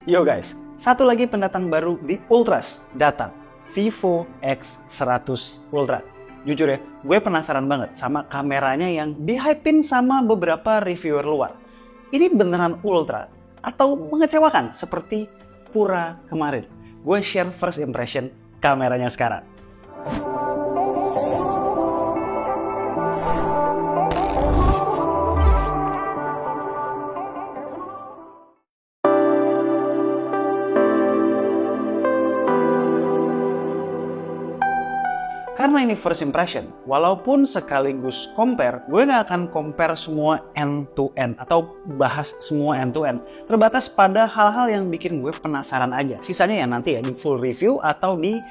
Yo guys, satu lagi pendatang baru di Ultras datang, Vivo X100 Ultra. Jujur ya, gue penasaran banget sama kameranya yang di-hypein sama beberapa reviewer luar. Ini beneran Ultra atau mengecewakan seperti Pura kemarin? Gue share first impression kameranya sekarang. Karena ini first impression, walaupun sekaligus compare, gue nggak akan compare semua end-to-end atau bahas semua end-to-end. Terbatas pada hal-hal yang bikin gue penasaran aja. Sisanya ya nanti ya di full review atau di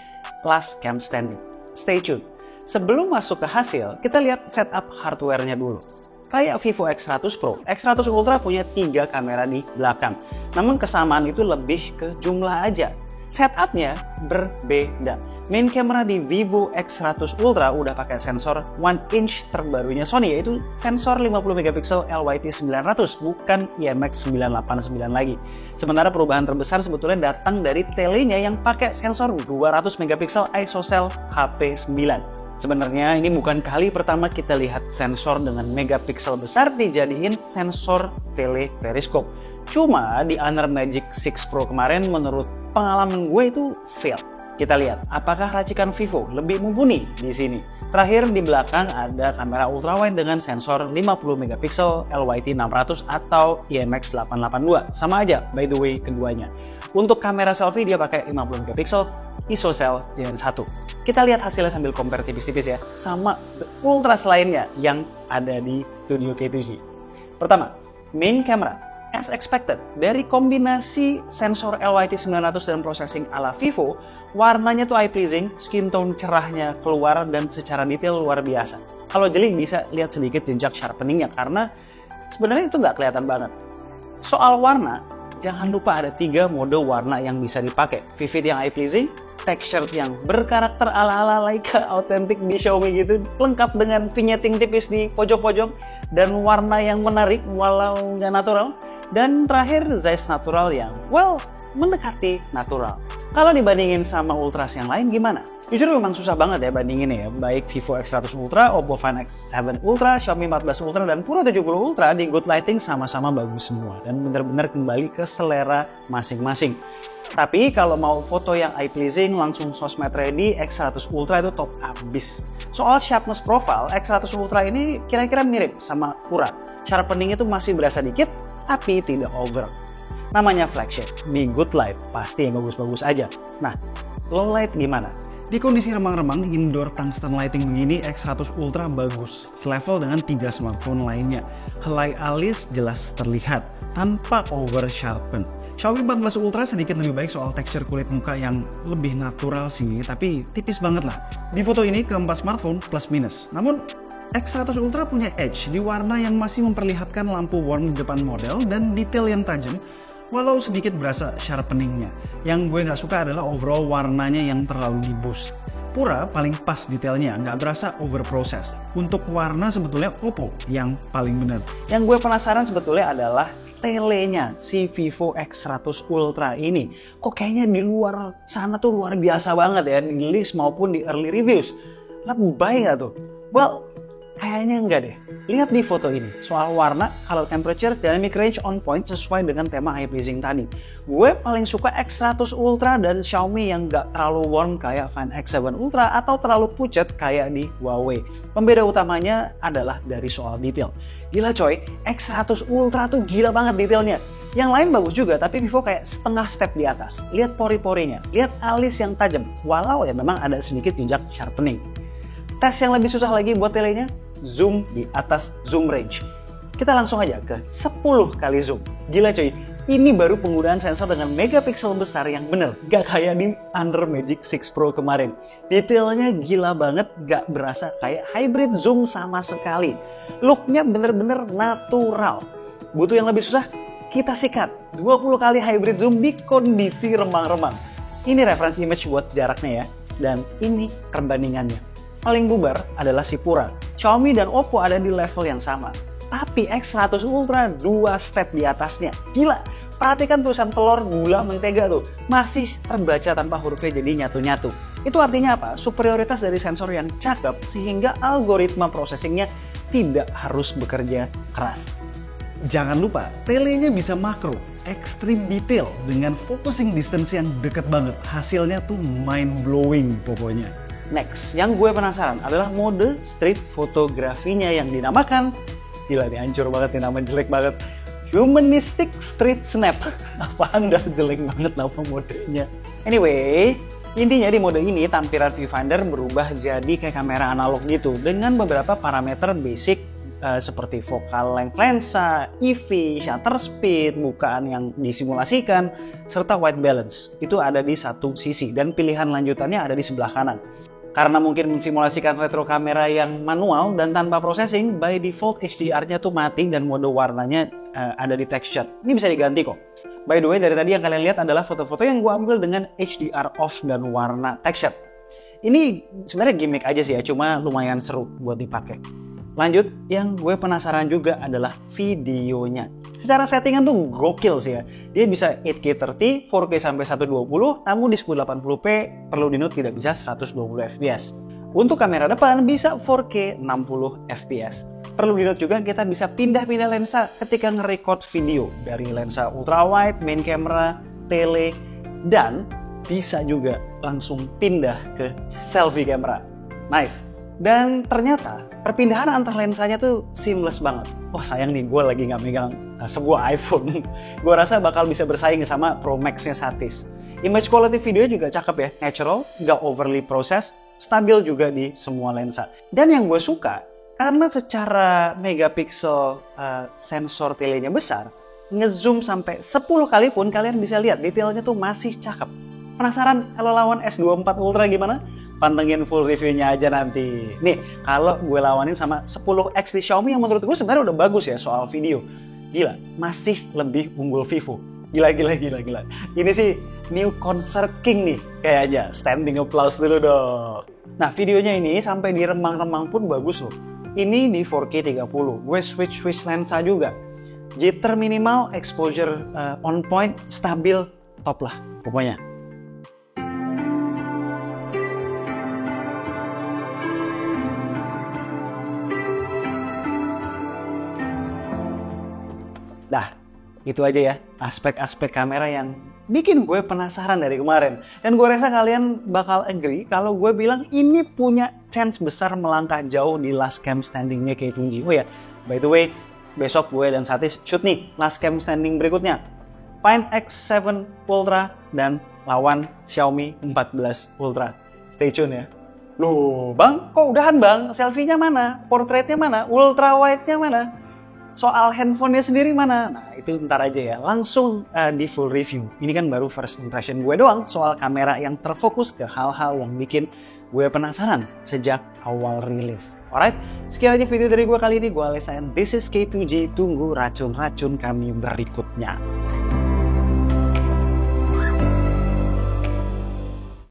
last cam standing. Stay tuned. Sebelum masuk ke hasil, kita lihat setup hardware-nya dulu. Kayak Vivo X100 Pro, X100 Ultra punya 3 kamera di belakang. Namun kesamaan itu lebih ke jumlah aja. Setupnya berbeda. Main camera di Vivo X100 Ultra udah pakai sensor 1 inch terbarunya Sony, yaitu sensor 50MP LYT900, bukan IMX989 lagi. Sementara perubahan terbesar sebetulnya datang dari telenya yang pakai sensor 200MP ISOCELL HP9. Sebenarnya ini bukan kali pertama kita lihat sensor dengan megapiksel besar dijadiin sensor tele periskop. Cuma di Honor Magic 6 Pro kemarin menurut pengalaman gue itu fail. Kita lihat apakah racikan Vivo lebih mumpuni di sini. Terakhir di belakang ada kamera ultrawide dengan sensor 50MP LYT600 atau IMX882. Sama aja by the way keduanya. Untuk kamera selfie dia pakai 50MP ISOCELL Gen 1. Kita lihat hasilnya sambil compare tipis-tipis ya sama Ultras lainnya yang ada di Studio K2Z. Pertama, main camera. As expected, dari kombinasi sensor LYT900 dan processing ala Vivo, warnanya tuh eye pleasing, skin tone cerahnya keluar dan secara detail luar biasa. Kalau jeli bisa lihat sedikit jejak sharpeningnya karena sebenarnya itu nggak kelihatan banget. Soal warna, jangan lupa ada 3 mode warna yang bisa dipakai. Vivid yang eye pleasing, texture yang berkarakter ala-ala Leica autentik di Xiaomi gitu, lengkap dengan vignetting tipis di pojok-pojok, dan warna yang menarik walau nggak natural. Dan terakhir Zeiss natural yang, well, mendekati natural. Kalau dibandingin sama Ultras yang lain gimana? Jujur memang susah banget ya bandingin ya. Baik Vivo X100 Ultra, Oppo Find X7 Ultra, Xiaomi 14 Ultra, dan Pura 70 Ultra di good lighting sama-sama bagus semua. Dan benar-benar kembali ke selera masing-masing. Tapi kalau mau foto yang eye pleasing, langsung sosmed ready, X100 Ultra itu top abis. Soal sharpness profile, X100 Ultra ini kira-kira mirip sama Pura. Sharpening itu masih berasa dikit, tapi tidak over. Namanya flagship, di good light pasti yang bagus-bagus aja. Nah, low light gimana? Di kondisi remang-remang indoor tungsten lighting begini, X100 Ultra bagus, selevel dengan 3 smartphone lainnya. Helai alis jelas terlihat, tanpa over sharpen. Xiaomi 14 Ultra sedikit lebih baik soal tekstur kulit muka yang lebih natural sih, tapi tipis banget lah. Di foto ini keempat smartphone plus minus. Namun X100 Ultra punya edge di warna yang masih memperlihatkan lampu warm di depan model dan detail yang tajam, walau sedikit berasa sharpeningnya. Yang gue nggak suka adalah overall warnanya yang terlalu di-boost. Pura paling pas detailnya, nggak berasa overprocess. Untuk warna sebetulnya Oppo yang paling benar. Yang gue penasaran sebetulnya adalah telenya si Vivo X100 Ultra ini. Kok kayaknya di luar sana tuh luar biasa banget ya, di list maupun di early reviews. Lebay nggak tuh? Well, kayaknya enggak deh. Lihat di foto ini, soal warna, color temperature, dynamic range on point sesuai dengan tema eye pleasing tadi. Gue paling suka X100 Ultra dan Xiaomi yang nggak terlalu warm kayak Find X7 Ultra atau terlalu pucat kayak di Huawei. Pembeda utamanya adalah dari soal detail. Gila coy, X100 Ultra tuh gila banget detailnya. Yang lain bagus juga, tapi Vivo kayak setengah step di atas. Lihat pori-porinya, lihat alis yang tajam, walau ya memang ada sedikit jejak sharpening. Tes yang lebih susah lagi buat telenya, zoom di atas zoom range. Kita langsung aja ke 10 kali zoom. Gila coy, ini baru penggunaan sensor dengan megapiksel besar yang bener. Gak kayak di Honor Magic 6 Pro kemarin. Detailnya gila banget, gak berasa kayak hybrid zoom sama sekali. Looknya bener-bener natural. Butuh yang lebih susah? Kita sikat 20 kali hybrid zoom di kondisi remang-remang. Ini referensi image buat jaraknya ya. Dan ini perbandingannya. Paling bubar adalah si Pura. Xiaomi dan Oppo ada di level yang sama. Tapi X100 Ultra 2 step di atasnya. Gila, Perhatikan tulisan telur, gula, mentega tuh masih terbaca tanpa hurufnya jadi nyatu-nyatu. Itu artinya apa? Superioritas dari sensor yang cakep sehingga algoritma processingnya tidak harus bekerja keras. Jangan lupa, telenya bisa makro, extreme detail dengan focusing distance yang deket banget. Hasilnya tuh mind blowing pokoknya. Next, yang gue penasaran adalah mode street fotografinya yang dinamakan, gila nih hancur banget nih, nama jelek banget, Humanistic Street Snap. Apaan dah, jelek banget nama modenya. Anyway, intinya di mode ini tampilan viewfinder berubah jadi kayak kamera analog gitu dengan beberapa parameter basic seperti focal length lensa, EV, shutter speed, bukaan yang disimulasikan, serta white balance. Itu ada di satu sisi dan pilihan lanjutannya ada di sebelah kanan. Karena mungkin mensimulasikan retro kamera yang manual dan tanpa processing, by default HDR-nya tuh mati dan mode warnanya ada di texture. Ini bisa diganti kok. By the way, dari tadi yang kalian lihat adalah foto-foto yang gue ambil dengan HDR off dan warna texture. Ini sebenarnya gimmick aja sih ya, cuma lumayan seru buat dipakai. Lanjut, yang gue penasaran juga adalah videonya. Secara settingan tuh gokil sih ya. Dia bisa 8K 30, 4K sampai 120, namun di 1080p perlu di-note tidak bisa 120 fps. Untuk kamera depan bisa 4K 60 fps. Perlu di-note juga kita bisa pindah-pindah lensa ketika nge-record video dari lensa ultrawide, main camera, tele, dan bisa juga langsung pindah ke selfie camera. Nice. Dan ternyata perpindahan antar lensanya tuh seamless banget. Wah sayang nih, gue lagi nggak megang sebuah iPhone. Gue rasa bakal bisa bersaing sama Pro Max-nya Satis. Image quality video juga cakep ya, natural, nggak overly processed, stabil juga di semua lensa. Dan yang gue suka, karena secara megapiksel sensor telenya besar, ngezoom sampai 10 kali pun kalian bisa lihat detailnya tuh masih cakep. Penasaran kalau lawan S24 Ultra gimana? Pantengin full reviewnya aja nanti. Nih, kalau gue lawanin sama 10X di Xiaomi yang menurut gue sebenarnya udah bagus ya soal video. Gila, masih lebih unggul Vivo. Gila. Ini sih new concert king nih kayaknya. Standing applause dulu dong. Nah, videonya ini sampai di remang-remang pun bagus loh. Ini di 4K 30. Gue switch lensa juga. Jitter minimal, exposure on point, stabil, top lah pokoknya. Nah, itu aja ya aspek-aspek kamera yang bikin gue penasaran dari kemarin. Dan gue rasa kalian bakal agree kalau gue bilang ini punya chance besar melangkah jauh di last cam standingnya K2G. Oh ya, by the way, besok gue dan Satis shoot nih last cam standing berikutnya. Find X7 Ultra dan lawan Xiaomi 14 Ultra. Stay tune ya. Loh bang, kok udahan bang? Selfie-nya mana? Portraitnya mana? Ultra wide-nya mana? Soal handphonenya sendiri mana? Nah itu ntar aja ya, langsung di full review. Ini kan baru first impression gue doang soal kamera yang terfokus ke hal-hal yang bikin gue penasaran sejak awal rilis. Alright, sekian aja video dari gue kali ini. Gue Alessa and this is K2G. Tunggu racun-racun kami berikutnya.